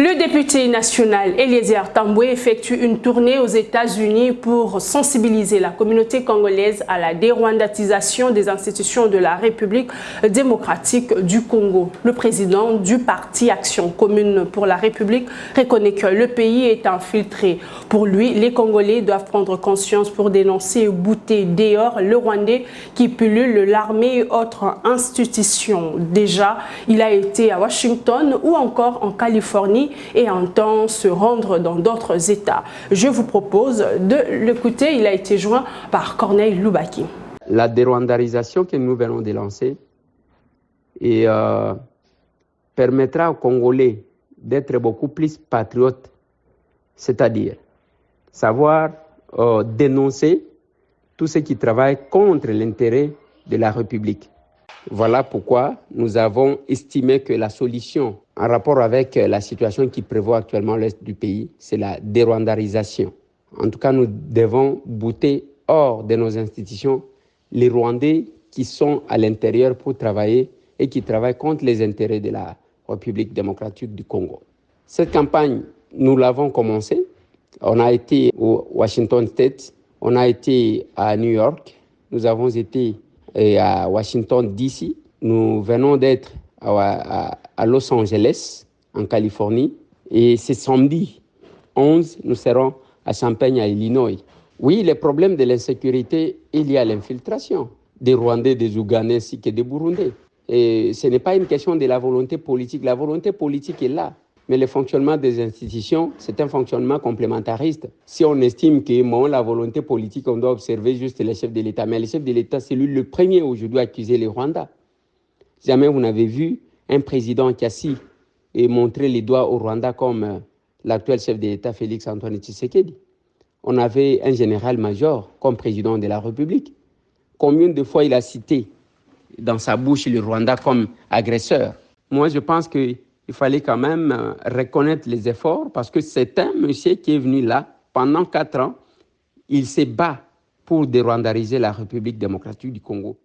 Le député national Eliezer Tambwe effectue une tournée aux États-Unis pour sensibiliser la communauté congolaise à la dérwandatisation des institutions de la République démocratique du Congo. Le président du parti Action commune pour la République reconnaît que le pays est infiltré. Pour lui, les Congolais doivent prendre conscience pour dénoncer et bouter dehors le Rwandais qui pullule l'armée et autres institutions. Déjà, il a été à Washington ou encore en Californie et entend se rendre dans d'autres États. Je vous propose de l'écouter. Il a été joint par Corneille Loubaki. La dérwandarisation que nous venons de lancer permettra aux Congolais d'être beaucoup plus patriotes, c'est-à-dire savoir dénoncer tout ce qui travaille contre l'intérêt de la République. Voilà pourquoi nous avons estimé que la solution en rapport avec la situation qui prévaut actuellement l'Est du pays, c'est la dérwandarisation. En tout cas, nous devons bouter hors de nos institutions les Rwandais qui sont à l'intérieur pour travailler et qui travaillent contre les intérêts de la République démocratique du Congo. Cette campagne, nous l'avons commencée. On a été au Washington State, on a été à New York, nous avons été à Washington DC. Nous venons d'être à Los Angeles, en Californie. Et ce samedi 11, nous serons à Champaign, à Illinois. Oui, le problème de l'insécurité, il y a l'infiltration des Rwandais, des Ougandais ainsi que des Burundais. Et ce n'est pas une question de la volonté politique. La volonté politique est là. Mais le fonctionnement des institutions, c'est un fonctionnement complémentariste. Si on estime que la volonté politique, on doit observer juste les chefs de l'État. Mais le chef de l'État, c'est lui le premier aujourd'hui à accuser les Rwandais. Jamais vous n'avez vu un président qui a assis et montré les doigts au Rwanda comme l'actuel chef de l'État, Félix Antoine Tshisekedi. On avait un général-major comme président de la République. Combien de fois il a cité dans sa bouche le Rwanda comme agresseur? Moi, je pense qu'il fallait quand même reconnaître les efforts parce que c'est un monsieur qui est venu là pendant 4 ans. Il se bat pour dérwandariser la République démocratique du Congo.